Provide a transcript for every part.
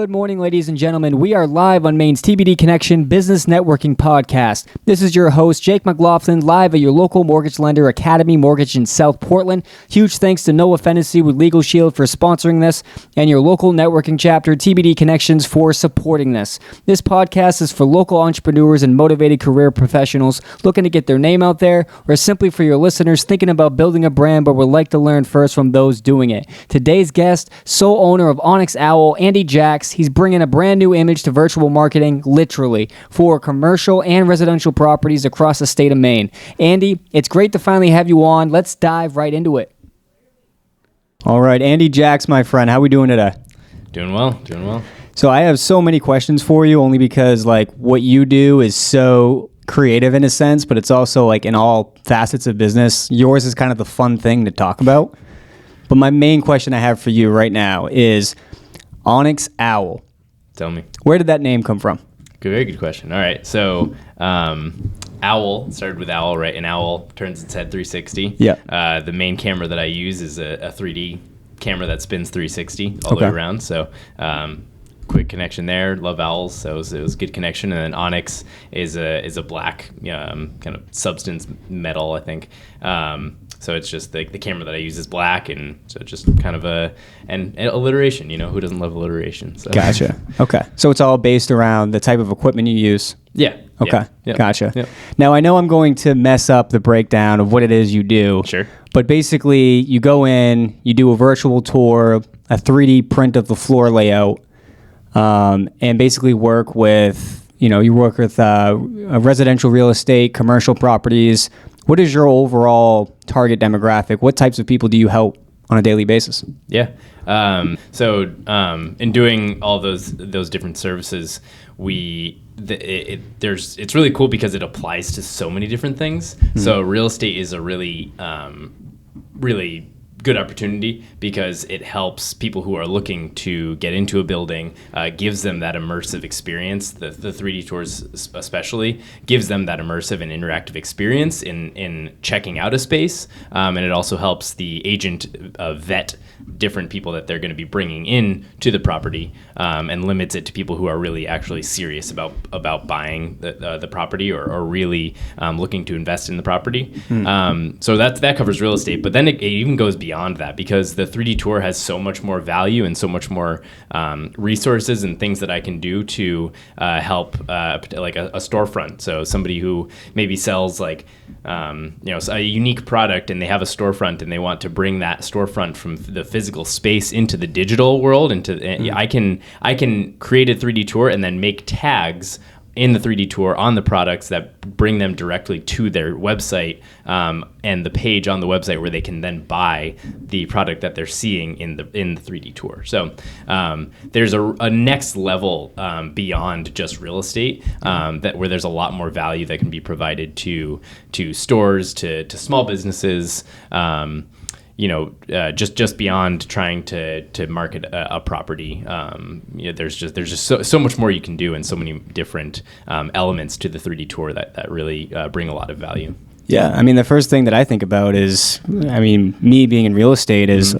Good morning, ladies and gentlemen. We are live on Maine's TBD Connection Business Networking Podcast. This is your host, Jake McLaughlin, live at your local mortgage lender, Academy Mortgage in South Portland. Huge thanks to Noah Fennessy with Legal Shield for sponsoring this, and your local networking chapter, TBD Connections, for supporting this. This podcast is for local entrepreneurs and motivated career professionals looking to get their name out there, or simply for your listeners thinking about building a brand but would like to learn first from those doing it. Today's guest, sole owner of Onyx, Andy Jacques. He's bringing a brand new image to virtual marketing, literally, for commercial and residential properties across the state of Maine. Andy, it's great to finally have you on. Let's dive right into it. All right, Andy Jacques, my friend, how are we doing today? Doing well. So I have so many questions for you, only because what you do is so creative in a sense, but it's also in all facets of business. Yours is kind of the fun thing to talk about. But my main question I have for you right now is Onyx Owl. Tell me. Where did that name come from? Very good question. All right. So, Owl started with Owl, right? An owl turns its head 360. Yeah. The main camera that I use is a 3D camera that spins 360 all the way around. So, quick connection there. Love owls, so it was a good connection. And then Onyx is a black kind of substance metal, I think. So it's just the camera that I use is black, and so it's just kind of an alliteration. Who doesn't love alliteration? So. Gotcha. Okay. So it's all based around the type of equipment you use. Yeah. Okay. Yeah. Gotcha. Yeah. Now I know I'm going to mess up the breakdown of what it is you do. Sure. But basically, you go in, you do a virtual tour, a 3D print of the floor layout, and basically work with residential real estate, commercial properties. What is your overall target demographic? What types of people do you help on a daily basis? Yeah. So in doing all those different services, it's really cool because it applies to so many different things. Mm-hmm. So real estate is a really good opportunity because it helps people who are looking to get into a building, gives them that immersive experience. The 3D tours especially gives them that immersive and interactive experience in checking out a space. And it also helps the agent vet different people that they're going to be bringing in to the property, and limits it to people who are really actually serious about buying the property or really looking to invest in the property. So that covers real estate, but then it even goes beyond that because the 3D tour has so much more value and so much more resources and things that I can do to help like a storefront. So somebody who maybe sells a unique product and they have a storefront and they want to bring that storefront from the physical space into the digital world. I can create a 3D tour and then make tags in the 3D tour on the products that bring them directly to their website, and the page on the website where they can then buy the product that they're seeing in the 3D tour. So there's a next level beyond just real estate, where there's a lot more value that can be provided to stores, to small businesses. Just beyond trying to market a property, there's just so much more you can do, and so many different elements to the 3D tour that really bring a lot of value. Yeah, I mean, the first thing that I think about is, me being in real estate is,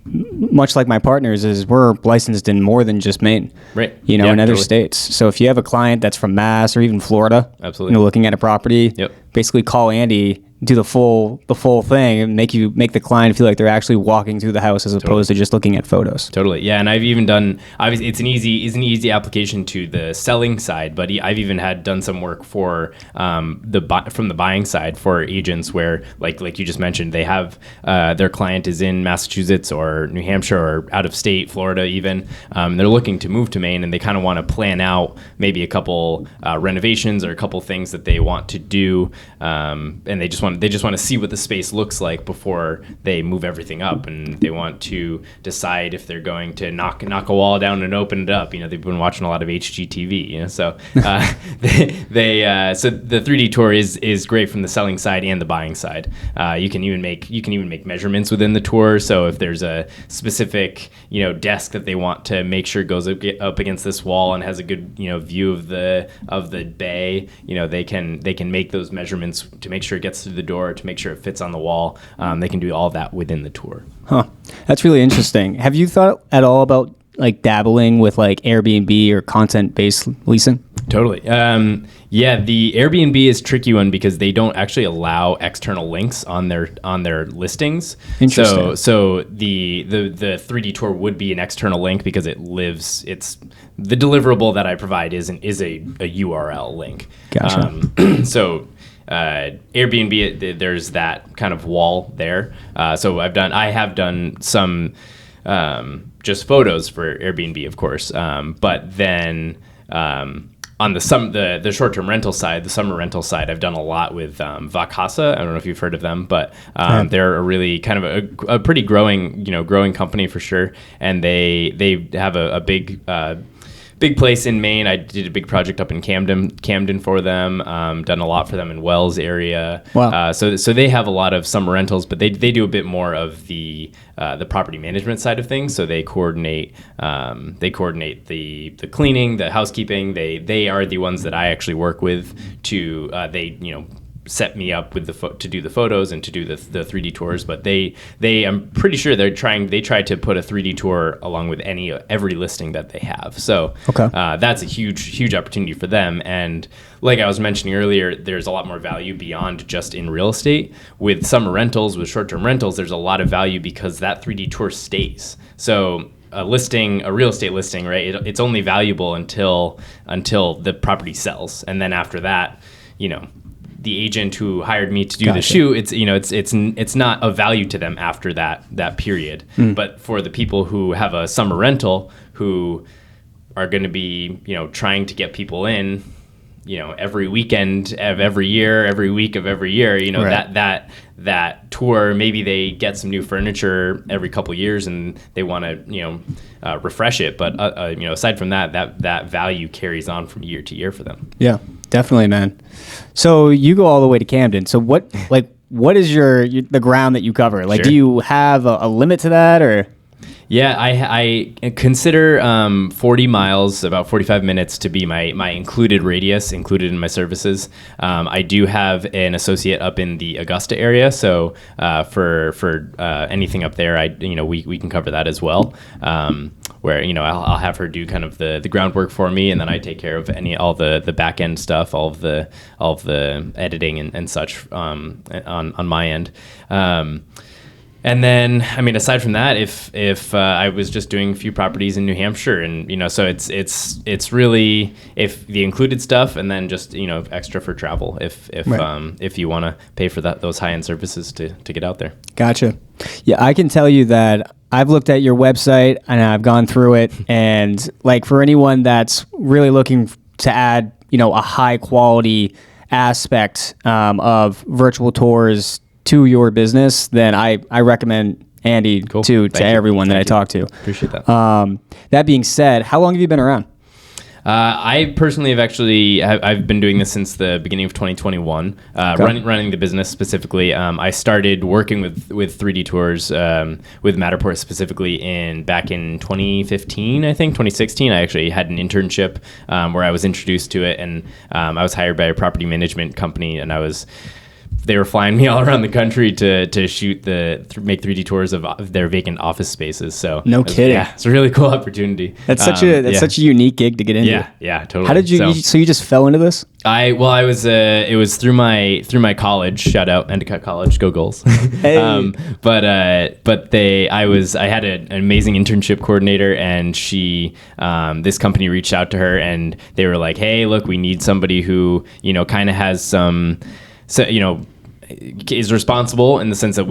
much like my partners, is we're licensed in more than just Maine, right? In other states. So if you have a client that's from Mass or even Florida, absolutely, looking at a property, basically call Andy, do the full thing, and make the client feel like they're actually walking through the house as opposed to just looking at photos. Totally, yeah. And I've even done, obviously, it's an easy application to the selling side, but I've even done some work for from the buying side for agents where, like you just mentioned, they have their client is in Massachusetts or New Hampshire or out of state, Florida even. They're looking to move to Maine, and they kind of want to plan out maybe a couple renovations or a couple things that they want to do, and they just want to see what the space looks like before they move everything up, and they want to decide if they're going to knock a wall down and open it up. They've been watching a lot of HGTV, so so the 3D tour is great from the selling side and the buying side. You can even make measurements within the tour. So if there's a specific desk that they want to make sure goes up against this wall and has a good view of the bay, they can make those measurements to make sure it gets through the door, to make sure it fits on the wall. They can do all of that within the tour. Huh. That's really interesting. Have you thought at all about like dabbling with like Airbnb or content-based leasing? Totally. Yeah, the Airbnb is a tricky one because they don't actually allow external links on their listings. Interesting. So the 3D tour would be an external link because it's the deliverable that I provide is a URL link. Gotcha. So Airbnb, there's that kind of wall there. So I have done some just photos for Airbnb, of course, but then on the short-term rental side, the summer rental side, I've done a lot with Vacasa. I don't know if you've heard of them, but they're a really kind of a pretty growing company for sure, and they have a big place in Maine. I did a big project up in Camden for them. Done a lot for them in Wells area. Wow. So they have a lot of summer rentals, but they do a bit more of the property management side of things. So they coordinate the cleaning, the housekeeping. They are the ones that I actually work with to set me up with to do the photos and to do the 3D tours, but they I'm pretty sure they try to put a 3D tour along with every listing that they have. So that's a huge opportunity for them. And like I was mentioning earlier, there's a lot more value beyond just in real estate. With summer rentals, with short-term rentals, there's a lot of value because that 3D tour stays. So a real estate listing, right? It's only valuable until the property sells, and then after that, the agent who hired me to do the shoot, it's not of value to them after that period. But for the people who have a summer rental who are going to be, trying to get people in, every weekend of every year, every week of every year, right. that tour, maybe they get some new furniture every couple of years and they want to, refresh it. But, aside from that value carries on from year to year for them. Yeah, definitely, man. So you go all the way to Camden. So what is the ground that you cover? Like, Sure. Do you have a limit to that, or? Yeah, I consider 40 miles, about 45 minutes, to be my included radius, included in my services. I do have an associate up in the Augusta area, so for anything up there, we can cover that as well. Where I'll have her do kind of the groundwork for me, and then I take care of all the back end stuff, all of the editing and such on my end. And then, aside from that, if I was just doing a few properties in New Hampshire, and so it's really if the included stuff, and then just extra for travel if you want to pay for those high end services to get out there. Gotcha. Yeah, I can tell you that I've looked at your website and I've gone through it, and like for anyone that's really looking to add a high quality aspect of virtual tours to your business, then I recommend Andy to everyone that I talk to. Appreciate that. That being said, how long have you been around? I personally I've been doing this since the beginning of 2021, running the business specifically. I started working with 3D tours with Matterport specifically back in 2015, I think 2016. I actually had an internship where I was introduced to it, and I was hired by a property management company, and they were flying me all around the country to shoot make 3D tours of their vacant office spaces. So no kidding. Yeah, it's a really cool opportunity. That's such a unique gig to get into. Yeah, totally. How did you? So you just fell into this? It was through my college. Shout out Endicott College, go Goals. Hey. I had an amazing internship coordinator, and this company reached out to her, and they were like, hey, look, we need somebody who kind of has some. So, is responsible in the sense that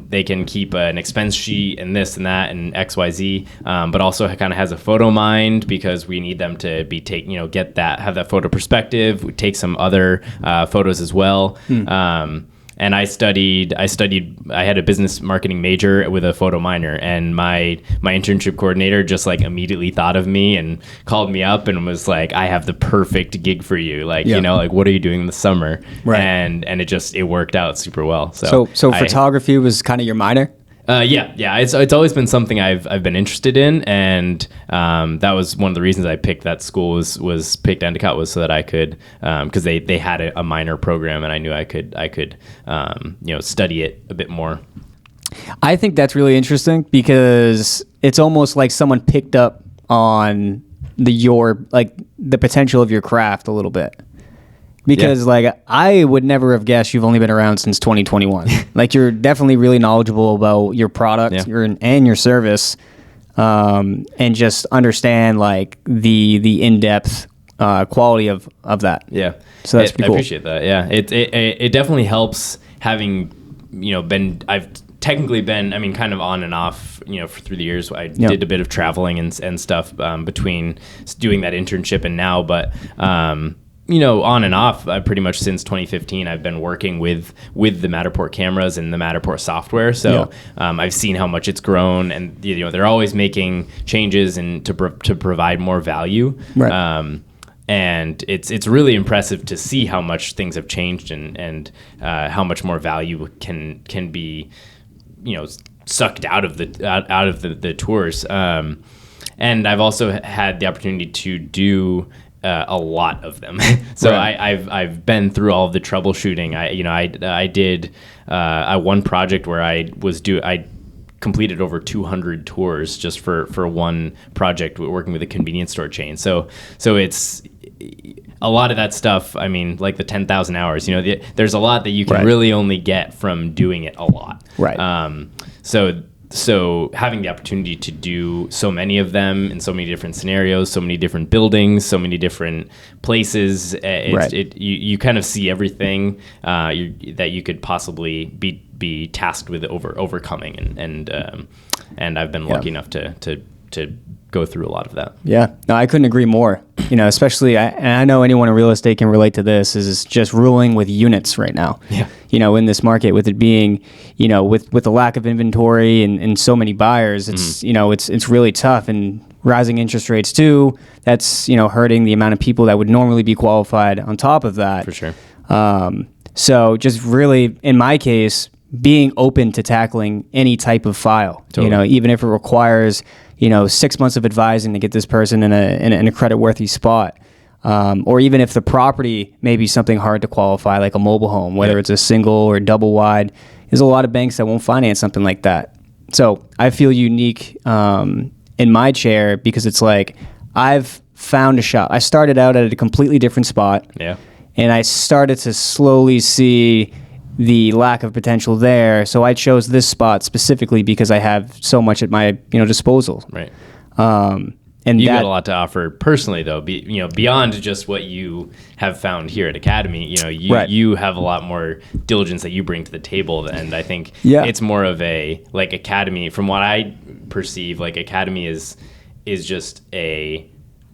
they can keep an expense sheet and this and that and XYZ, but also kind of has a photo mind because we need them to have that photo perspective. We take some other photos as well. And I had a business marketing major with a photo minor, and my internship coordinator just immediately thought of me and called me up and was like, I have the perfect gig for you. What are you doing in the summer? Right. And it worked out super well. So photography was kind of your minor? Yeah. It's always been something I've been interested in, and that was one of the reasons I picked that school was picked Endicott, was so that I could because they had a minor program, and I knew I could study it a bit more. I think that's really interesting because it's almost like someone picked up on the potential of your craft a little bit. Because like I would never have guessed you've only been around since 2021. Like you're definitely really knowledgeable about your product and your service, and just understand like the in-depth quality of that. Yeah. So that's pretty cool. I appreciate that. Yeah. It definitely helps having, I've technically been, kind of on and off, through the years. I did a bit of traveling and stuff between doing that internship and now, but on and off, pretty much since 2015, I've been working with the Matterport cameras and the Matterport software. So I've seen how much it's grown, and they're always making changes and to provide more value. Right. And it's really impressive to see how much things have changed and how much more value can be, sucked out of the tours. And I've also had the opportunity to do a lot of them. So I've been through all of the troubleshooting. I did one project where I completed over 200 tours just for one project working with a convenience store chain. So it's a lot of that stuff. Like the 10,000 hours, there's a lot that you can really only get from doing it a lot. Right. So having the opportunity to do so many of them in so many different scenarios, so many different buildings, so many different places, you kind of see everything that you could possibly be tasked with overcoming, and I've been lucky enough to go through a lot of that. Yeah, no, I couldn't agree more. Especially, and I know anyone in real estate can relate to this, is just ruling with units right now. Yeah. In this market, with it being, with the lack of inventory and so many buyers, it's, it's really tough, and rising interest rates too. That's, hurting the amount of people that would normally be qualified on top of that. For sure. So just really, in my case, being open to tackling any type of file, Totally. Even if it requires, 6 months of advising to get this person in a credit-worthy spot. Or even if the property may be something hard to qualify, like a mobile home, whether it's a single or double wide, there's a lot of banks that won't finance something like that. So I feel unique in my chair because it's like I've found a shop. I started out at a completely different spot. Yeah. And I started to slowly see the lack of potential there. So I chose this spot specifically because I have so much at my disposal. Right. And you got a lot to offer personally, though. Beyond just what you have found here at Academy, you have a lot more diligence that you bring to the table, and I think it's more of a Academy. From what I perceive, Academy is just a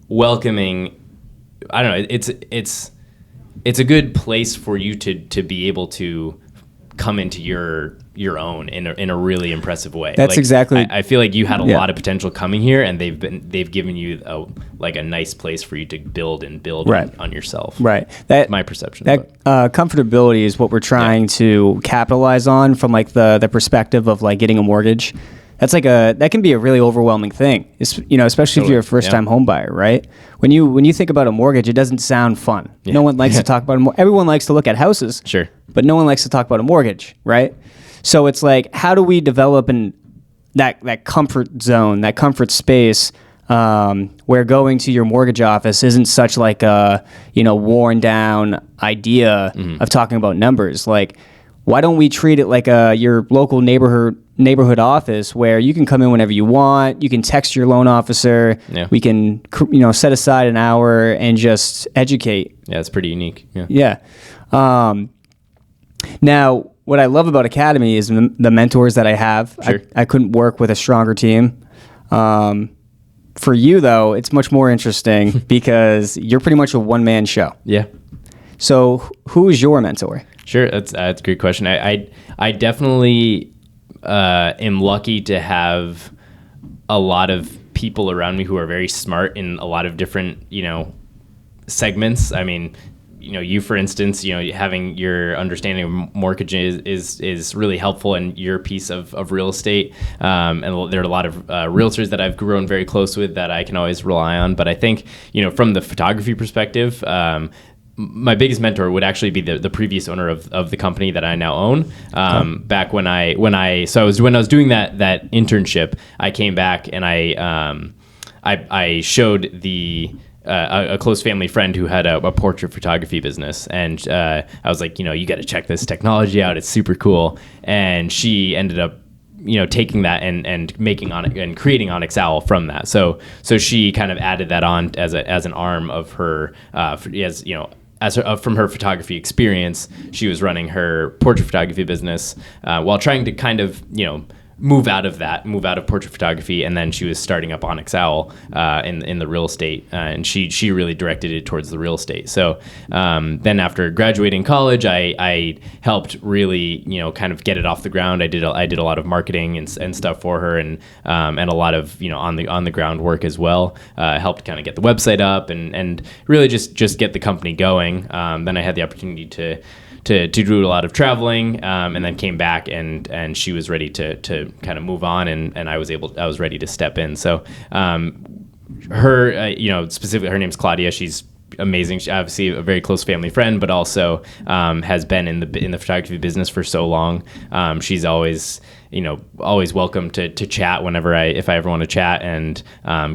welcoming. I don't know. It's a good place for you to be able to come into your own in a really impressive way. That's exactly. I feel like you had a lot of potential coming here, and they've given you a nice place for you to build on yourself. Right. That's my perception. That comfortability is what we're trying to capitalize on from the perspective of getting a mortgage. That's that can be a really overwhelming thing. Especially if you're a first-time home buyer, right? When you think about a mortgage, it doesn't sound fun. Yeah. No one likes to talk about everyone likes to look at houses. Sure. But no one likes to talk about a mortgage, right? So it's how do we develop that comfort zone, that comfort space, where going to your mortgage office isn't such a worn down idea of talking about numbers. Why don't we treat it like your local neighborhood office where you can come in whenever you want, you can text your loan officer, we can set aside an hour and just educate. Yeah, it's pretty unique. Yeah. Now, what I love about Academy is the mentors that I have. Sure. I couldn't work with a stronger team. For you, though, it's much more interesting because you're pretty much a one-man show. Yeah. So who is your mentor? Sure, that's a great question. I definitely am lucky to have a lot of people around me who are very smart in a lot of different segments. You, for instance, having your understanding of mortgages is really helpful in your piece of real estate. And there are a lot of realtors that I've grown very close with that I can always rely on. But I think, from the photography perspective, my biggest mentor would actually be the previous owner of the company that I now own. Back when I was doing that internship, I came back and I showed a close family friend who had a portrait photography business, and I was like, you got to check this technology out. It's super cool. And she ended up taking that and making Onyx and creating Onyx Owl from that. So she kind of added that on as an arm of her, from her photography experience. She was running her portrait photography business while trying to kind of, move out of portrait photography, and then she was starting up Onyx Owl in the real estate, and she really directed it towards the real estate. So then after graduating college, I helped really kind of get it off the ground. I did a lot of marketing and stuff for her, and a lot of on the ground work as well. Helped kind of get the website up and really just get the company going. Then I had the opportunity to do a lot of traveling, and then came back and she was ready to kind of move on, and I was ready to step in. So her, specifically her name's Claudia. She's amazing. She's obviously a very close family friend, but also has been in the photography business for so long. She's always welcome to chat if I ever want to chat, and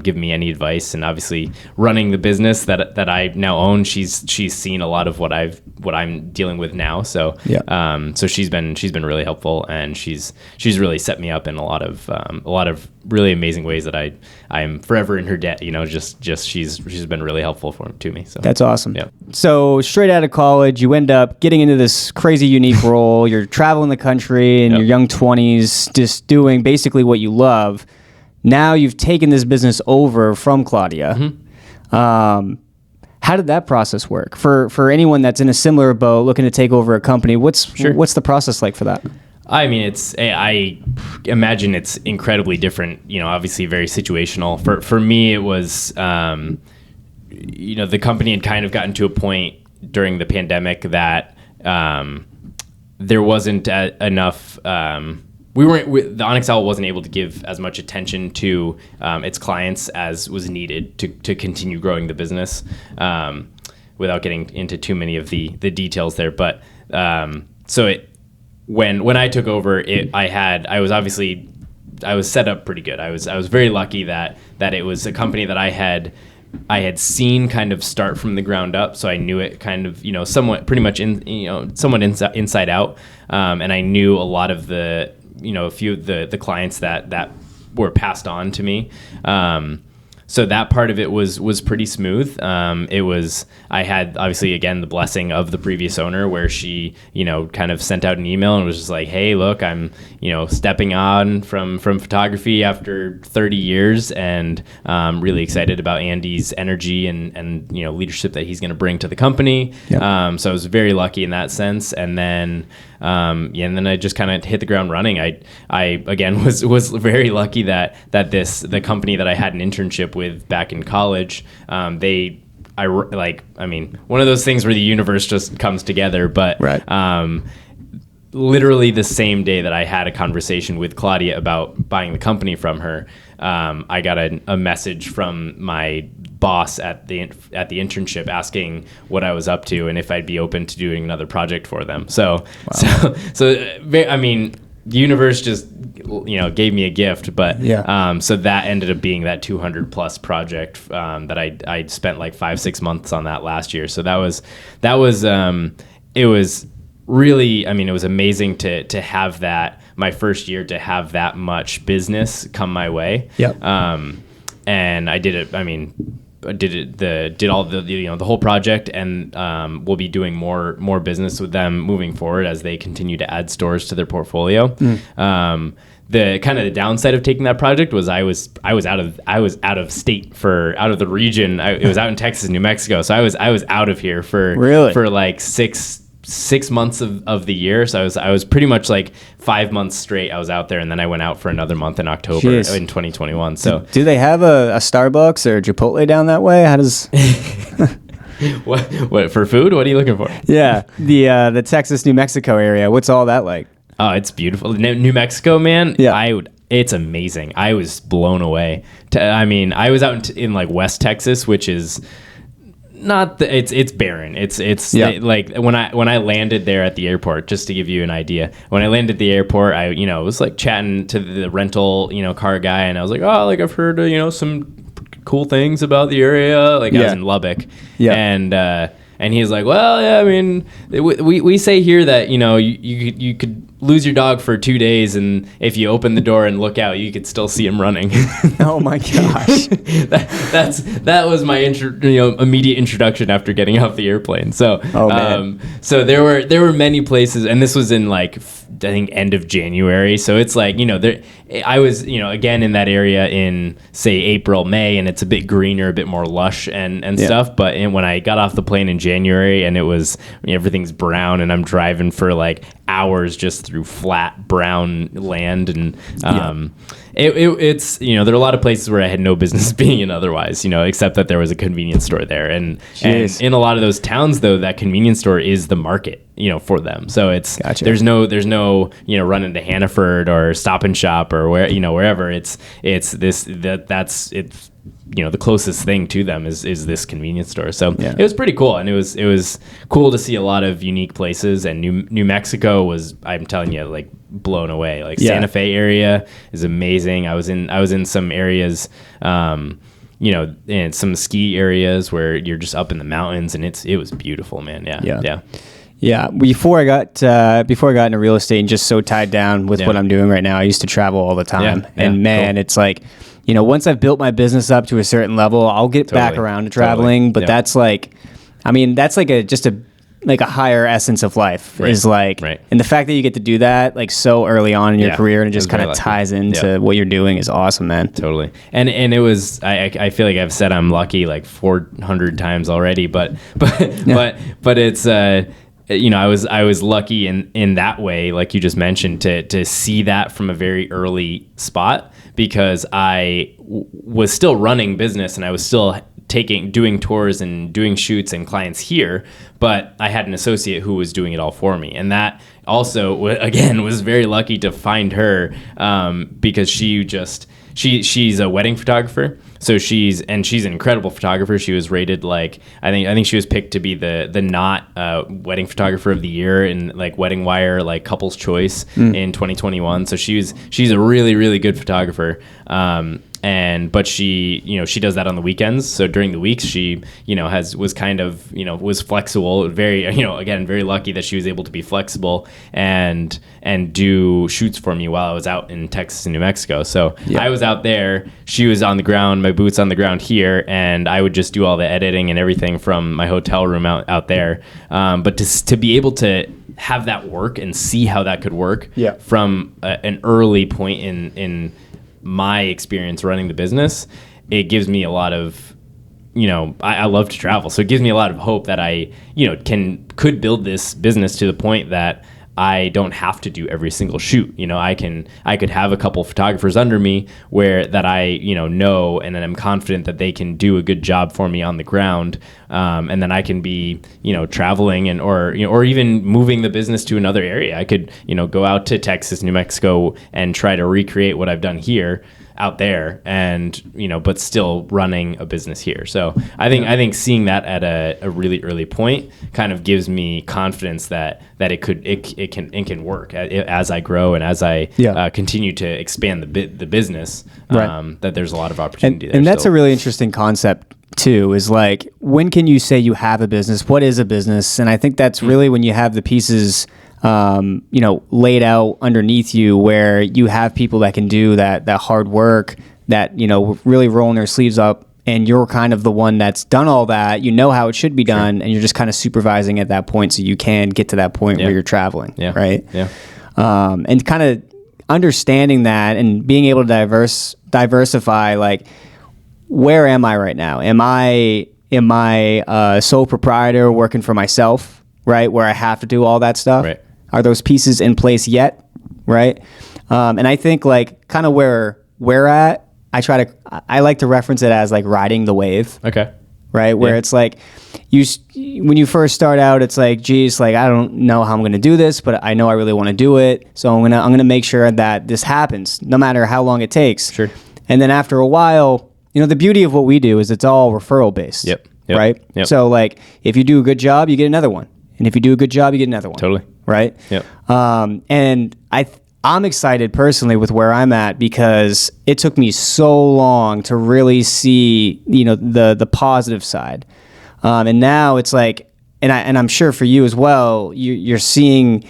give me any advice. And obviously running the business that I now own, she's seen a lot of what I'm dealing with now. So so she's been really helpful, and she's really set me up in a lot of really amazing ways that I am forever in her debt. Just she's been really helpful to me. So that's awesome. Yeah. So straight out of college, you end up getting into this crazy unique role. You're traveling the country in your young 20s, just doing basically what you love. Now you've taken this business over from Claudia. Mm-hmm. How did that process work for anyone that's in a similar boat looking to take over a company? What's the process like for that? I mean, I imagine it's incredibly different, obviously very situational. For me, it was, the company had kind of gotten to a point during the pandemic that there wasn't enough, the Onyx Owl wasn't able to give as much attention to its clients as was needed to continue growing the business, without getting into too many of the details there. But when I took over, I was set up pretty good. I was very lucky that it was a company that I had seen kind of start from the ground up, so I knew it kind of somewhat pretty much somewhat inside out, and I knew a lot of a few of the clients that were passed on to me. So that part of it was pretty smooth. I had obviously again the blessing of the previous owner, where she kind of sent out an email and was just like, hey, look, I'm stepping on from photography after 30 years, and really excited about Andy's energy and leadership that he's going to bring to the company. Yep. So I was very lucky in that sense. And then and then I just kind of hit the ground running. I again was very lucky that the company that I had an internship with back in college, one of those things where the universe just comes together. But right. Literally the same day that I had a conversation with Claudia about buying the company from her, I got a message from my boss at the internship asking what I was up to and if I'd be open to doing another project for them. So the universe just gave me a gift, but so that ended up being that 200+ project that I spent like 5-6 months on that last year. So it was really, it was amazing to have that, my first year, to have that much business come my way. Yep. And I did it. Did all the whole project, and we'll be doing more business with them moving forward as they continue to add stores to their portfolio. The kind of the downside of taking that project was I was out of state out of the region. It was out in Texas, New Mexico. So I was out of here for like six months of the year. So I was pretty much like 5 months straight. I was out there, and then I went out for another month in October in 2021. So do they have a Starbucks or Chipotle down that way? How does what for food? What are you looking for? Yeah, the Texas, New Mexico area. What's all that like? Oh, it's beautiful. New Mexico, man. Yeah. It's amazing. I was blown away. I was out in like West Texas, which is It's barren. Like when I landed there at the airport, just to give you an idea, when I landed at the airport, I was like chatting to the rental car guy, and I was like, oh, like I've heard some cool things about the area. Like I was in Lubbock, and he's like, well, yeah, I mean, we say here that you could lose your dog for 2 days, and if you open the door and look out, you could still see him running. Oh my gosh, that was my immediate introduction after getting off the airplane. So so there were many places, and this was in like I think end of January. So it's like I was again in that area in say April, May, and it's a bit greener, a bit more lush and stuff. But when I got off the plane in January, and it was everything's brown, and I'm driving for like hours just through flat brown land, and it's there are a lot of places where I had no business being in otherwise, except that there was a convenience store there, and in a lot of those towns though, that convenience store is the market for them. So it's there's no running to Hannaford or Stop and Shop or wherever. It's the closest thing to them is this convenience store. So it was pretty cool, and it was cool to see a lot of unique places. And New Mexico was, I'm telling you, like blown away. Like Santa Fe area is amazing. I was in some areas, in some ski areas where you're just up in the mountains, and it was beautiful, man. Yeah. Before I got into real estate and just so tied down with what I'm doing right now, I used to travel all the time, and man, it's like, once I've built my business up to a certain level, I'll get back around to traveling. But that's like, that's like a higher essence of life is like, and the fact that you get to do that like so early on in your career, and it just kind of ties into what you're doing is awesome, man. Totally. And it was, I feel like I've said I'm lucky like 400 times already, but it's, I was lucky in that way, like you just mentioned, to see that from a very early spot, because I was still running business, and I was still doing tours and doing shoots and clients here, but I had an associate who was doing it all for me. And that also, again, was very lucky to find her, because she's a wedding photographer. So she's an incredible photographer. She was rated like, I think she was picked to be the Knot wedding photographer of the year in like Wedding Wire, like Couples Choice in 2021. So she's a really, really good photographer. But she does that on the weekends. So during the weeks, she was flexible, very, again, very lucky that she was able to be flexible and do shoots for me while I was out in Texas and New Mexico. So I was out there, she was on the ground, my boots on the ground here, and I would just do all the editing and everything from my hotel room out there. But to be able to have that work and see how that could work from an early point in my experience running the business, it gives me a lot of, I love to travel. So it gives me a lot of hope that I, could build this business to the point that I don't have to do every single shoot. I could have a couple photographers under me that I, know, and then I'm confident that they can do a good job for me on the ground. And then I can be, traveling or even moving the business to another area. I could, go out to Texas, New Mexico, and try to recreate what I've done here out there, and but still running a business here. So I think seeing that at a really early point kind of gives me confidence that it can work as I grow and as I continue to expand the business. That there's a lot of opportunity there. And that's a really interesting concept too, is like, when can you say you have a business? What is a business? And I think that's really when you have the pieces laid out underneath you, where you have people that can do that hard work, that, really rolling their sleeves up, and you're kind of the one that's done all that, how it should be done, and you're just kind of supervising at that point, so you can get to that point where you're traveling, right? And kind of understanding that and being able to diversify, like, where am I right now? Am I a sole proprietor working for myself, right, where I have to do all that stuff? Right. Are those pieces in place yet? Right. And I think like kind of where we're at, I like to reference it as like riding the wave. Okay. Right. Where it's like when you first start out, it's like, geez, like, I don't know how I'm going to do this, but I know I really want to do it. So I'm going to make sure that this happens no matter how long it takes. Sure. And then after a while, the beauty of what we do is it's all referral based. Yep. Yep. right? Yep. So like if you do a good job, you get another one. And if you do a good job, you get another one. Totally. Right? Yep. And I'm excited personally with where I'm at because it took me so long to really see, the positive side. And now it's like, and I'm sure for you as well, you're seeing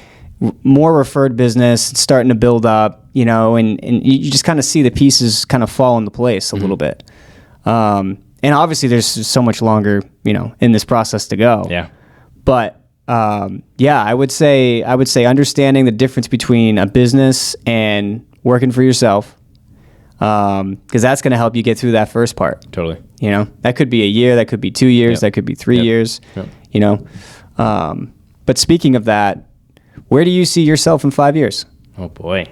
more referred business starting to build up, and you just kind of see the pieces kind of fall into place a little bit. And obviously there's so much longer, in this process to go. Yeah. But I would say understanding the difference between a business and working for yourself, because that's going to help you get through that first part. Totally. That could be a year, that could be 2 years, that could be 3 years. Yep. But speaking of that, where do you see yourself in 5 years? Oh boy.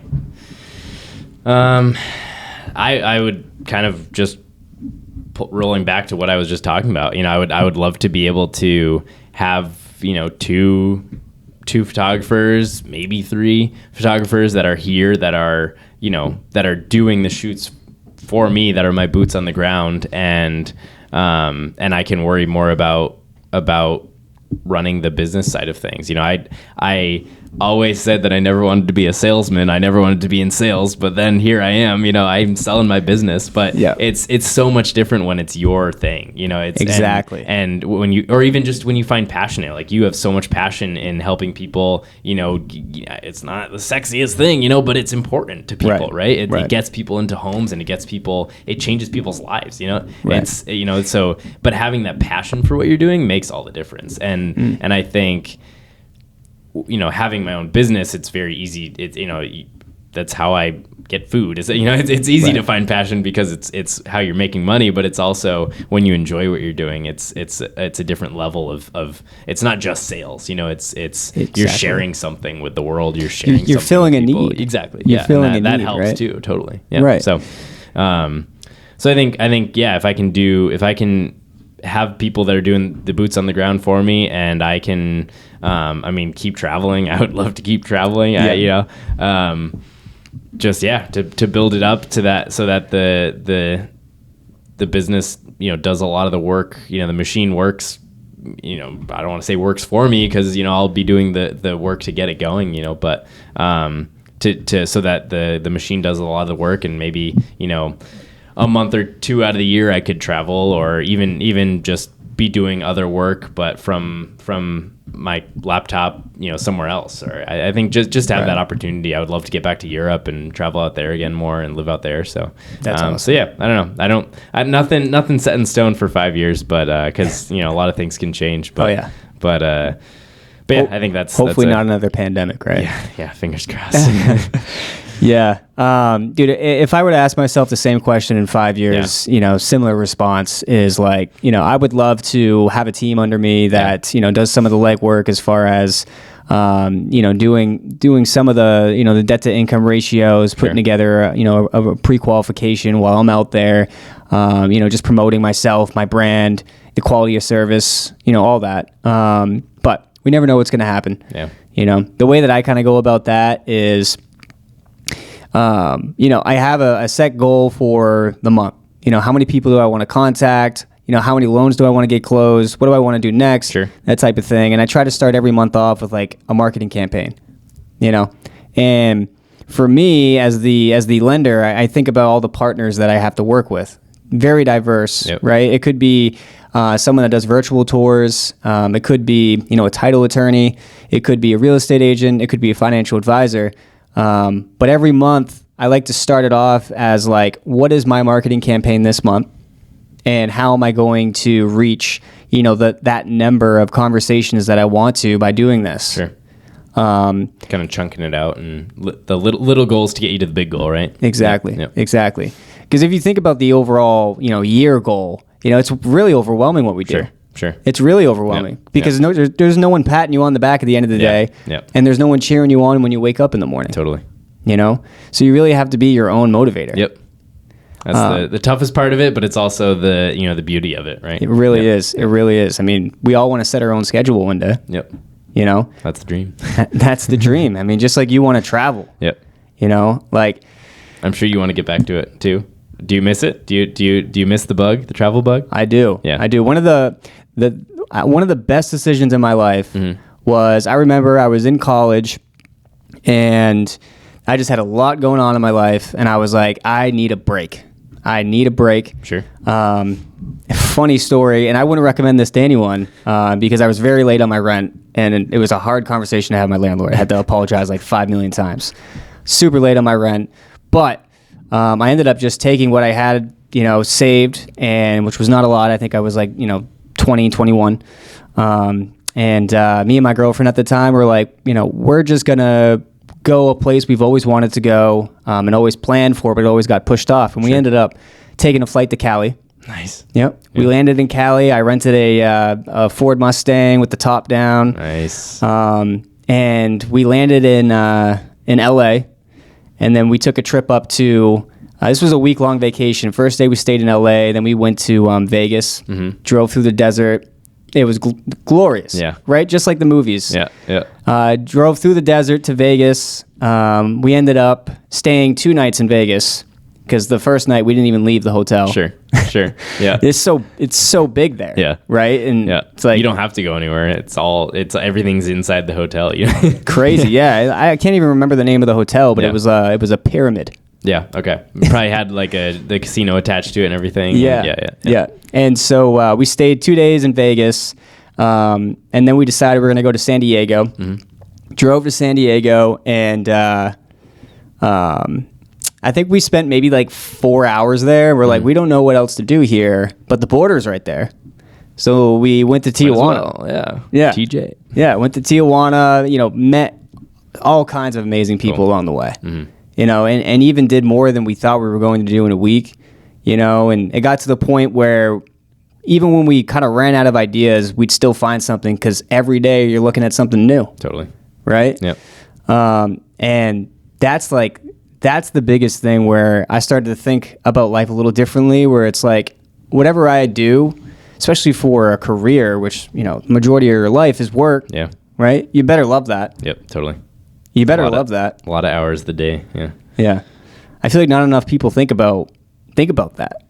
I would kind of just rolling back to what I was just talking about. I would love to be able to have two photographers, maybe 3 photographers that are here, that are doing the shoots for me, that are my boots on the ground, and I can worry more about running the business side of things. I always said that I never wanted to be a salesman. I never wanted to be in sales, but then here I am, I'm selling my business, but it's so much different when it's your thing, it's exactly. And when or even just when you find passion in it, like you have so much passion in helping people, it's not the sexiest thing, but it's important to people, right? It gets people into homes, and it changes people's lives, it's, so, but having that passion for what you're doing makes all the difference. And I think, having my own business, it's very easy. That's how I get food. It's easy to find passion because it's how you're making money, but it's also when you enjoy what you're doing, it's a different level of it's not just sales. It's exactly. You're sharing something with the world. You're sharing. You're filling a need. Exactly. You're filling a that need, helps right? too. Totally. Yeah. Right. So I think if I can have people that are doing the boots on the ground for me, and I can keep traveling. I would love to keep traveling. To build it up to that, so that the business does a lot of the work. The machine works. I don't want to say works for me, because I'll be doing the work to get it going. But so that the machine does a lot of the work, and maybe a month or 2 out of the year I could travel, or even just be doing other work, but from my laptop, somewhere else. Or I think just to have that opportunity. I would love to get back to Europe and travel out there again more and live out there. So that's awesome. So yeah, I don't know. Nothing set in stone for 5 years, but because a lot of things can change. But but I think that's hopefully not another pandemic, right? Yeah, fingers crossed. Yeah. Dude, if I were to ask myself the same question in 5 years, similar response is like, I would love to have a team under me that, does some of the legwork as far as, doing some of the, the debt to income ratios, putting together, a pre-qualification while I'm out there, just promoting myself, my brand, the quality of service, all that. But we never know what's going to happen. Yeah. The way that I kind of go about that is, I have a set goal for the month. How many people do I want to contact? How many loans do I want to get closed? What do I want to do next? Sure. That type of thing. And I try to start every month off with like a marketing campaign, and for me as the lender, I think about all the partners that I have to work with. Very diverse, right? It could be someone that does virtual tours. It could be, a title attorney. It could be a real estate agent. It could be a financial advisor. But every month I like to start it off as like, what is my marketing campaign this month? And how am I going to reach, that number of conversations that I want to by doing this? Sure. Kind of chunking it out, and the little goals to get you to the big goal, right? Exactly. Yep. Exactly. Because if you think about the overall, year goal, it's really overwhelming what we do. Sure. It's really overwhelming because there's no one patting you on the back at the end of the day, and there's no one cheering you on when you wake up in the morning. Totally. So you really have to be your own motivator. Yep. That's the toughest part of it, but it's also the beauty of it, right? It really is. It really is. I mean, we all want to set our own schedule one day. Yep. That's the dream. That's the dream. I mean, just like you want to travel. Yep. Like, I'm sure you want to get back to it too. Do you miss it? Do you miss the travel bug? I do. Yeah. I do. One of the best decisions in my life was, I remember I was in college and I just had a lot going on in my life, and I was like, I need a break. Sure. Funny story, and I wouldn't recommend this to anyone because I was very late on my rent, and it was a hard conversation to have with my landlord. I had to apologize like 5 million times. Super late on my rent, but I ended up just taking what I had, saved, and which was not a lot. I think I was like, 20, 21. And me and my girlfriend at the time were like, we're just gonna go a place we've always wanted to go and always planned for, but it always got pushed off. And we ended up taking a flight to Cali. Nice. Yep. We landed in Cali. I rented a Ford Mustang with the top down. Nice. And we landed in LA, and then we took a trip up to. This was a week-long vacation. First day we stayed in LA, then we went to Vegas. Drove through the desert. It was glorious. Yeah. Right, just like the movies. Yeah. Drove through the desert to Vegas. We ended up staying 2 nights in Vegas because the first night we didn't even leave the hotel. Sure. Yeah. It's so big there. Yeah. Right. And it's like you don't have to go anywhere. It's everything's inside the hotel. Crazy. Yeah. I can't even remember the name of the hotel, but it was a pyramid. Yeah. Okay. Probably had like the casino attached to it and everything. Yeah. And so we stayed 2 days in Vegas, and then we decided we were going to go to San Diego. Drove to San Diego, and I think we spent maybe like 4 hours there. We're like, we don't know what else to do here, but the border's right there. So we went to Tijuana. Yeah. TJ. Yeah. Went to Tijuana. Met all kinds of amazing people along the way. And even did more than we thought we were going to do in a week, and it got to the point where even when we kind of ran out of ideas, we'd still find something because every day you're looking at something new. Totally. Right? Yep. And that's the biggest thing where I started to think about life a little differently, where it's like whatever I do, especially for a career, which, majority of your life is work. Yeah. Right? You better love that. Yep, totally. You better love that. A lot of hours a day. Yeah. Yeah. I feel like not enough people think about that.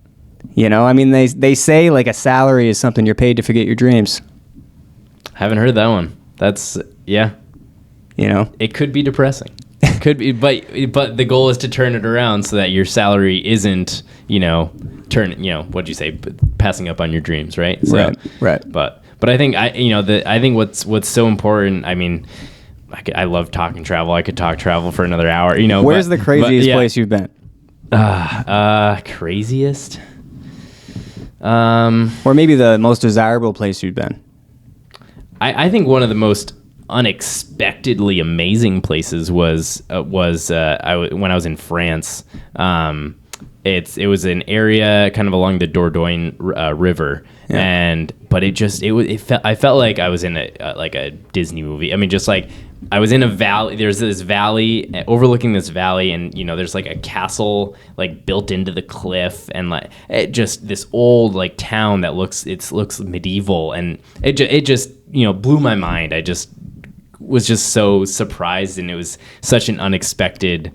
I mean, they say like a salary is something you're paid to forget your dreams. Haven't heard that one. That's it could be depressing. Could be, but the goal is to turn it around so that your salary isn't, what'd you say, passing up on your dreams, right? So, right. But I think I think what's so important. I mean, I love talking travel. I could talk travel for another hour. Where's the craziest place you've been? Craziest. Or maybe the most desirable place you've been. I think one of the most unexpectedly amazing places was when I was in France. It was an area kind of along the Dordogne River, but I felt like I was in a Disney movie. I mean, just like I was in a valley. There's this valley overlooking this valley, and there's like a castle like built into the cliff, and like just this old like town that looks medieval, and it just blew my mind. I just was just so surprised, and it was such an unexpected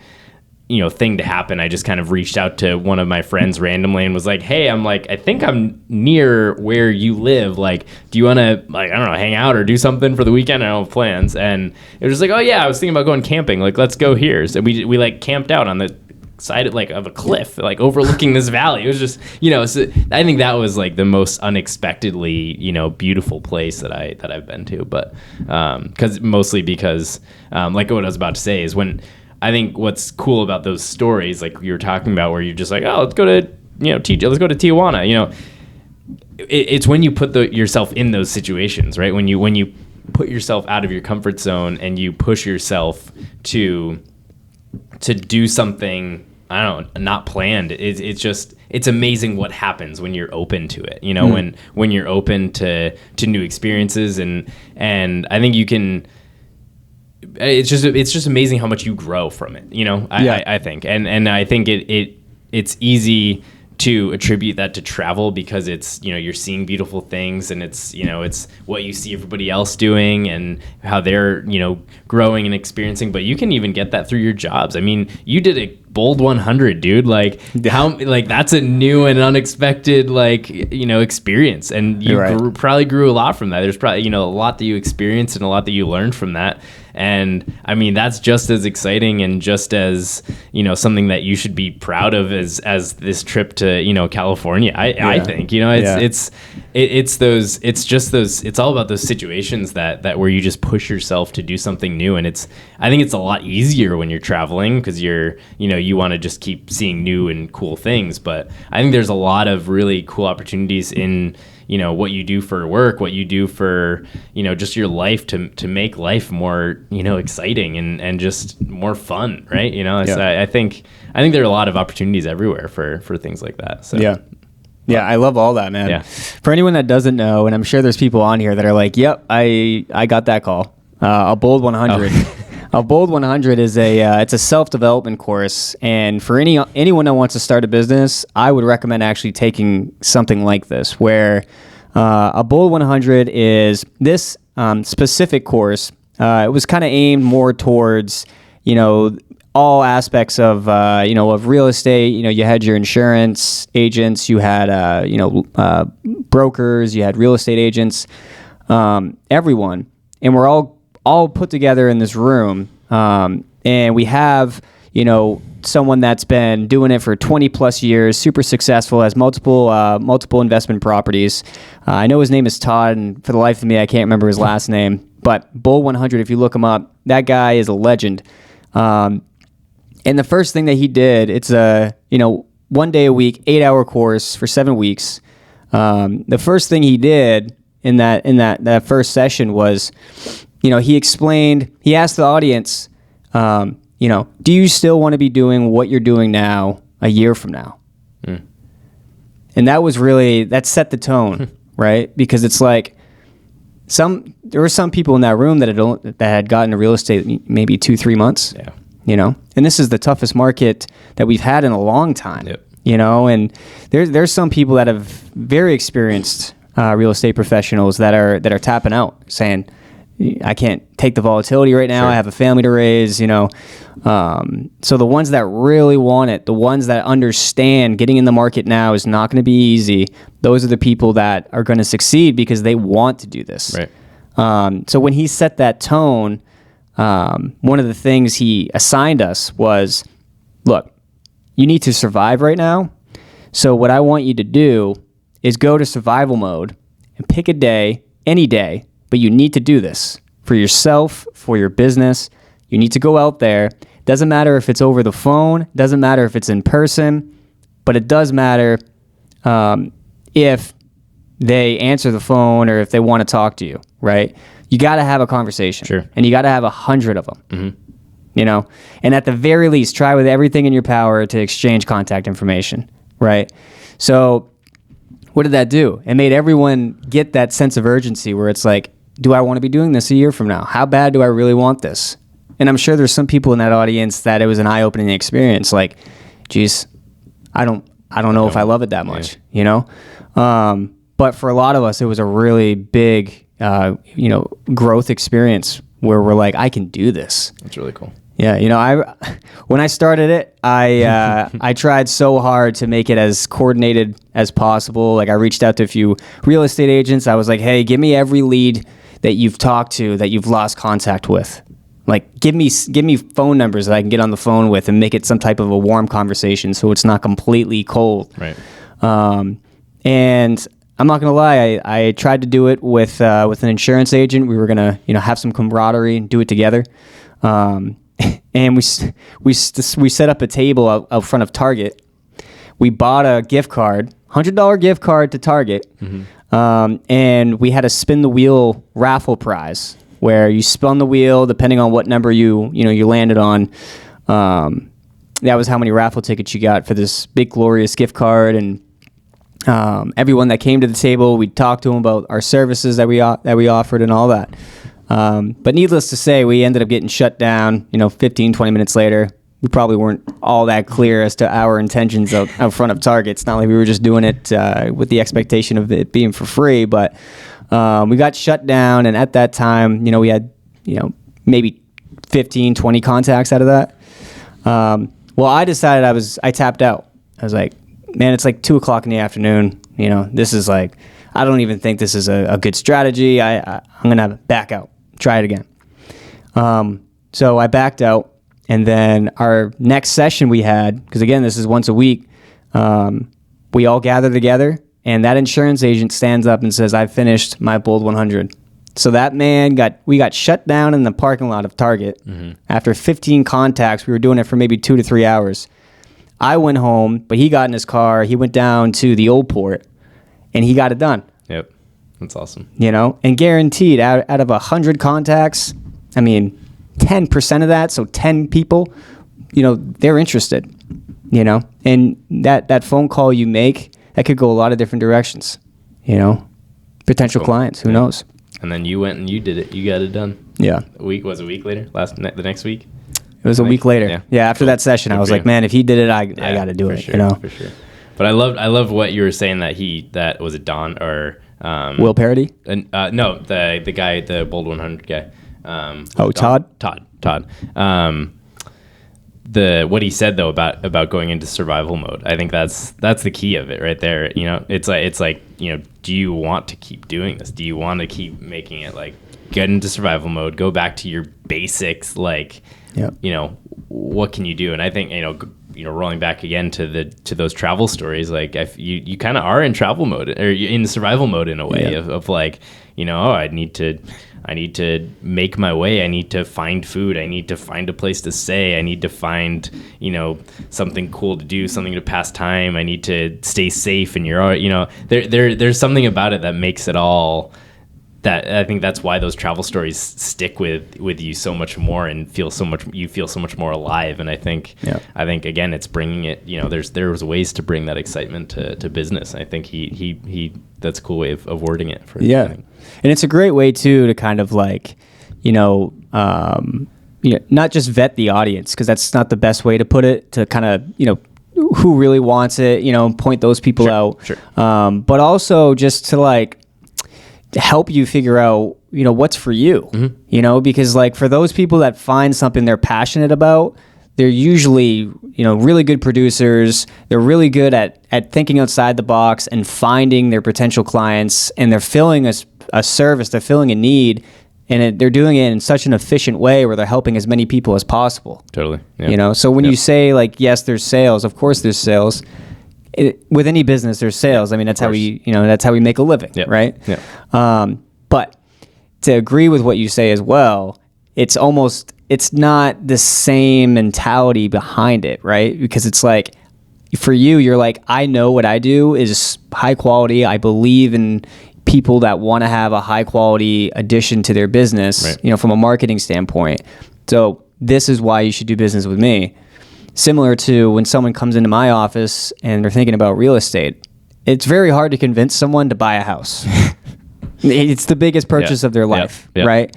thing to happen. I just kind of reached out to one of my friends randomly and was like, hey, I think I'm near where you live. Like, do you want to, I don't know, hang out or do something for the weekend? I don't have plans. And it was like, oh yeah, I was thinking about going camping. Like, let's go here. So we like camped out on the side of a cliff, like overlooking this valley. It was just, so I think that was like the most unexpectedly, beautiful place that I've been to. But, because like what I was about to say is when, I think what's cool about those stories, like you were talking about, where you're just like, oh, let's go to, let's go to Tijuana. It's when you put yourself in those situations, right? When you put yourself out of your comfort zone and you push yourself to do something, I don't know, not planned. It's amazing what happens when you're open to it. When you're open to new experiences, and I think you can. It's just amazing how much you grow from it. I think, and I think it's easy to attribute that to travel because it's, you're seeing beautiful things, and it's, it's what you see everybody else doing and how they're, growing and experiencing. But you can even get that through your jobs. I mean, you did a bold 100, dude. Like that's a new and unexpected, experience. And you probably grew a lot from that. There's probably, a lot that you experienced and a lot that you learned from that. And I mean, that's just as exciting and just as, something that you should be proud of as this trip to, California. I think, it's all about those situations that where you just push yourself to do something new. And I think it's a lot easier when you're traveling because you want to just keep seeing new and cool things. But I think there's a lot of really cool opportunities in, what you do for work, what you do for, just your life to make life more, exciting and just more fun. Right. So I think there are a lot of opportunities everywhere for things like that. So. Yeah, I love all that, man. Yeah. For anyone that doesn't know, and I'm sure there's people on here that are like, yep, I got that call. A Bold 100. Oh. A Bold 100 is it's a self-development course, and for anyone that wants to start a business, I would recommend actually taking something like this, where a Bold 100 is this specific course. It was kind of aimed more towards, all aspects of, of real estate. You had your insurance agents, you had, brokers, you had real estate agents, everyone, and we're all put together in this room, and we have, someone that's been doing it for 20 plus years, super successful, has multiple investment properties. I know his name is Todd, and for the life of me, I can't remember his last name, but Bull 100, if you look him up, that guy is a legend. And the first thing that he did, it's a, 1 day a week, 8-hour course for 7 weeks. The first thing he did in that first session was, he asked the audience, do you still want to be doing what you're doing now a year from now? Mm. And that set the tone, right? Because it's like there were some people in that room that had gotten to real estate maybe 2-3 months. Yeah. And this is the toughest market that we've had in a long time. Yep. And there's some people that have very experienced real estate professionals that are tapping out, saying, I can't take the volatility right now. Sure. I have a family to raise, So the ones that really want it, the ones that understand getting in the market now is not going to be easy, those are the people that are going to succeed because they want to do this. Right. So when he set that tone, one of the things he assigned us was, look, you need to survive right now. So what I want you to do is go to survival mode and pick a day, any day, but you need to do this for yourself, for your business. You need to go out there. Doesn't matter if it's over the phone, doesn't matter if it's in person, but it does matter if they answer the phone or if they want to talk to you, right? You got to have a conversation. Sure. And you got to have 100 of them. Mm-hmm. And at the very least, try with everything in your power to exchange contact information, right? So what did that do? It made everyone get that sense of urgency where it's like, do I want to be doing this a year from now? How bad do I really want this? And I'm sure there's some people in that audience that it was an eye-opening experience. Like, geez, I don't know if I love it that much, But for a lot of us, it was a really big, growth experience where we're like, I can do this. That's really cool. Yeah, when I started it, I tried so hard to make it as coordinated as possible. Like I reached out to a few real estate agents. I was like, hey, give me every lead that you've talked to that you've lost contact with. Like give me phone numbers that I can get on the phone with and make it some type of a warm conversation so it's not completely cold. Right. And I'm not gonna lie, I tried to do it with an insurance agent. We were gonna have some camaraderie and do it together. And we set up a table out front of Target. We bought a gift card, $100 gift card to Target, and we had a spin the wheel raffle prize where you spun the wheel depending on what number you landed on. That was how many raffle tickets you got for this big glorious gift card. And everyone that came to the table, we talked to them about our services that we offered and all that. But needless to say, we ended up getting shut down, 15, 20 minutes later. we probably weren't all that clear as to our intentions out front of Target. It's not like we were just doing it with the expectation of it being for free, but we got shut down. And at that time, we had, maybe 15, 20 contacts out of that. Well, I decided I tapped out. I was like, man, it's like 2:00 in the afternoon. This is like, I don't even think this is a good strategy. I'm going to back out, try it again. So I backed out. And then our next session we had, because again, this is once a week, we all gather together, and that insurance agent stands up and says, "I've finished my Bold 100." So that man we got shut down in the parking lot of Target. After 15 contacts. We were doing it for maybe 2 to 3 hours. I went home, but he got in his car. He went down to the Old Port, and he got it done. Yep, that's awesome. And guaranteed out of 100 contacts, 10% of that, so 10 people, they're interested, and that phone call you make, that could go a lot of different directions, potential clients, who knows? And then you went and you did it. You got it done. Yeah. A week later? The next week? It was a week later. Yeah. After that session, I was like, man, if he did it, I got to do it, For sure. But I love what you were saying that was it Don or Will Parody? No, the guy, the Bold 100 guy. Todd. What he said though about going into survival mode, I think that's the key of it right there. It's like do you want to keep doing this? Do you want to keep making it like get into survival mode, go back to your basics, like what can you do? And I think rolling back again to those travel stories, like if you kind of are in travel mode or in survival mode in a way of like I need to make my way. I need to find food. I need to find a place to stay. I need to find, something cool to do, something to pass time. I need to stay safe. And there's something about it that makes it all. That I think that's why those travel stories stick with you so much more and feel so much more alive. And I think again, it's bringing it. There's ways to bring that excitement to business. I think he that's a cool way of wording it. And it's a great way too to kind of like, not just vet the audience, because that's not the best way to put it. To kind of who really wants it, point those people out. Sure. But also just to like help you figure out, what's for you. Because like for those people that find something they're passionate about, they're usually, really good producers. They're really good at thinking outside the box and finding their potential clients, and they're filling a service, they're filling a need, and they're doing it in such an efficient way where they're helping as many people as possible. Totally. Yeah. So when you say like, yes, there's sales, of course there's sales. With any business, there's sales. That's how we make a living, right? Yeah. But to agree with what you say as well, it's not the same mentality behind it, right? Because it's like, for you, you're like, I know what I do is high quality. I believe in people that want to have a high quality addition to their business, from a marketing standpoint. So this is why you should do business with me. Similar to when someone comes into my office and they're thinking about real estate, it's very hard to convince someone to buy a house. It's the biggest purchase of their life, right?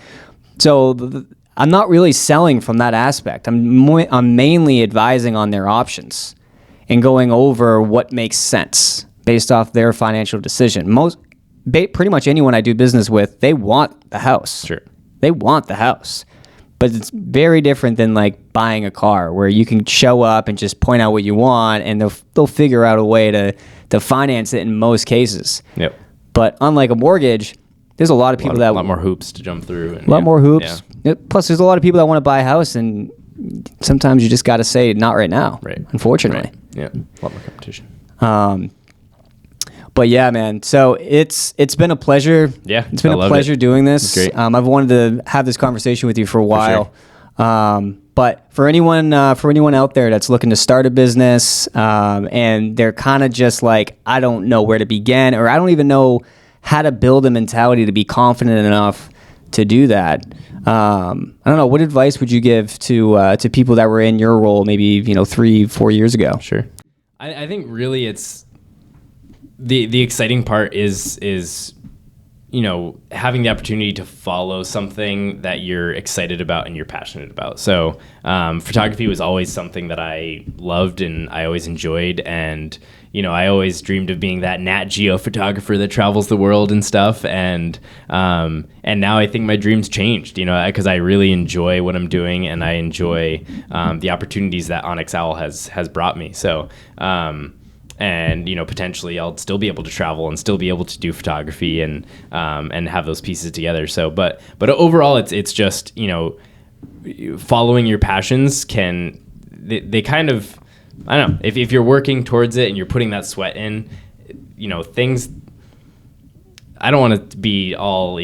So I'm not really selling from that aspect. I'm mainly advising on their options and going over what makes sense based off their financial decision. Pretty much anyone I do business with, they want the house. Sure. They want the house. But it's very different than like buying a car where you can show up and just point out what you want, and they'll figure out a way to finance it in most cases. Yep. But unlike a mortgage, there's a lot of people a lot more hoops to jump through. A lot more hoops. Yeah. Plus, there's a lot of people that want to buy a house, and sometimes you just got to say not right now. Right. Unfortunately. Right. Yeah. A lot more competition. But yeah, man. So it's been a pleasure. Yeah, it's been a pleasure doing this. Great. I've wanted to have this conversation with you for a while. Sure. But for anyone out there that's looking to start a business, and they're kind of just like, I don't know where to begin, or I don't even know how to build a mentality to be confident enough to do that. I don't know. What advice would you give to people that were in your role maybe 3-4 years ago? Sure. I think really it's the exciting part is having the opportunity to follow something that you're excited about and you're passionate about. So photography was always something that I loved and I always enjoyed. And, I always dreamed of being that Nat Geo photographer that travels the world and stuff. And now I think my dreams changed, because I really enjoy what I'm doing and I enjoy the opportunities that Onyx Owl has brought me. So, and potentially I'll still be able to travel and still be able to do photography and have those pieces together. So, but overall, it's just following your passions they kind of, I don't know, if you're working towards it and you're putting that sweat in, things. I don't want it to be all, the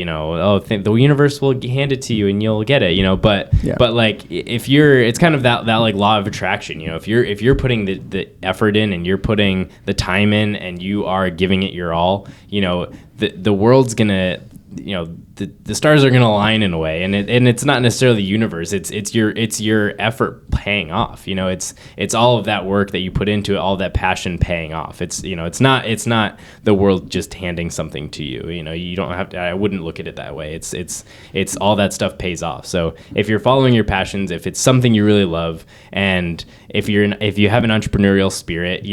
universe will hand it to you and you'll get it, but like if it's kind of that like law of attraction, if you're putting the effort in and you're putting the time in and you are giving it your all, the world's gonna, the stars are gonna align in a way, and it's not necessarily the universe. It's your effort paying off. It's all of that work that you put into it, all of that passion paying off. It's not the world just handing something to you. You don't have to. I wouldn't look at it that way. It's all that stuff pays off. So if you're following your passions, if it's something you really love, and if you have an entrepreneurial spirit,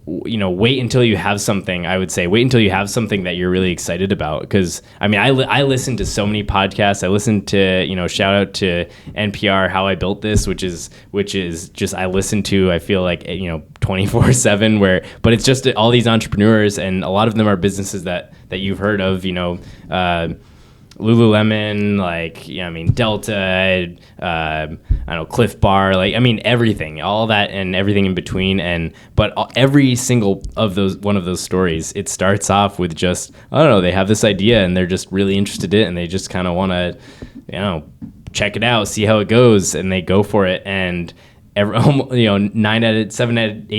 wait until you have something. I would say wait until you have something that you're really excited about. Because I listen to so many podcasts. I listen to shout out to NPR How I Built This, which is just I listen to. I feel like 24/7. But it's just all these entrepreneurs, and a lot of them are businesses that you've heard of. Lululemon, Delta, I don't know, Cliff Bar, everything, all that and everything in between. But every single one of those stories, it starts off with just, I don't know, they have this idea and they're just really interested in it and they just kind of want to, check it out, see how it goes, and they go for it. And 8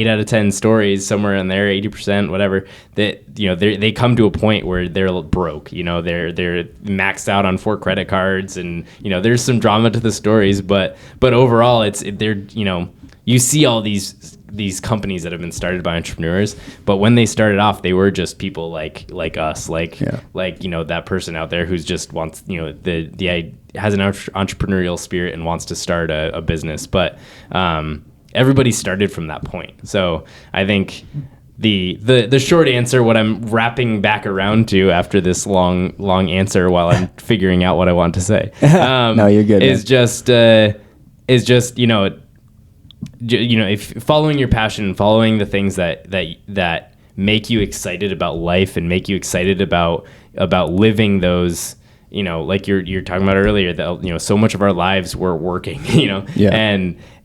out of 10 stories, somewhere in there, 80%, whatever, that they come to a point where they're broke. They're maxed out on 4 credit cards, and there's some drama to the stories, but overall, you see all these companies that have been started by entrepreneurs, but when they started off, they were just people like us, that person out there who's just wants, has an entrepreneurial spirit and wants to start a business. But everybody started from that point. So I think the short answer, what I'm wrapping back around to after this long answer while I'm figuring out what I want to say, no, you're good, is just if following your passion, following the things that make you excited about life and make you excited about living those, like you're talking about earlier, that so much of our lives we're working,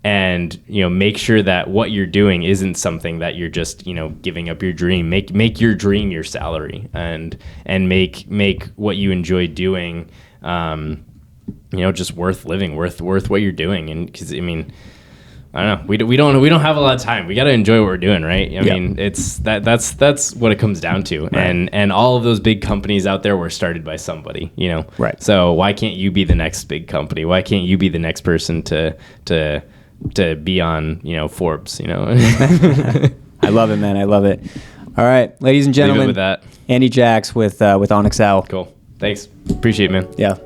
and make sure that what you're doing isn't something that you're just giving up your dream. Make your dream your salary, and make what you enjoy doing just worth living, worth what you're doing. And because I don't know. We don't have a lot of time. We got to enjoy what we're doing, right? I mean, that's what it comes down to. Right. And all of those big companies out there were started by somebody, Right. So why can't you be the next big company? Why can't you be the next person to be on, Forbes, I love it, man. I love it. All right, ladies and gentlemen, with that. Andy Jacques with Onyx Owl. Cool. Thanks. Appreciate it, man. Yeah.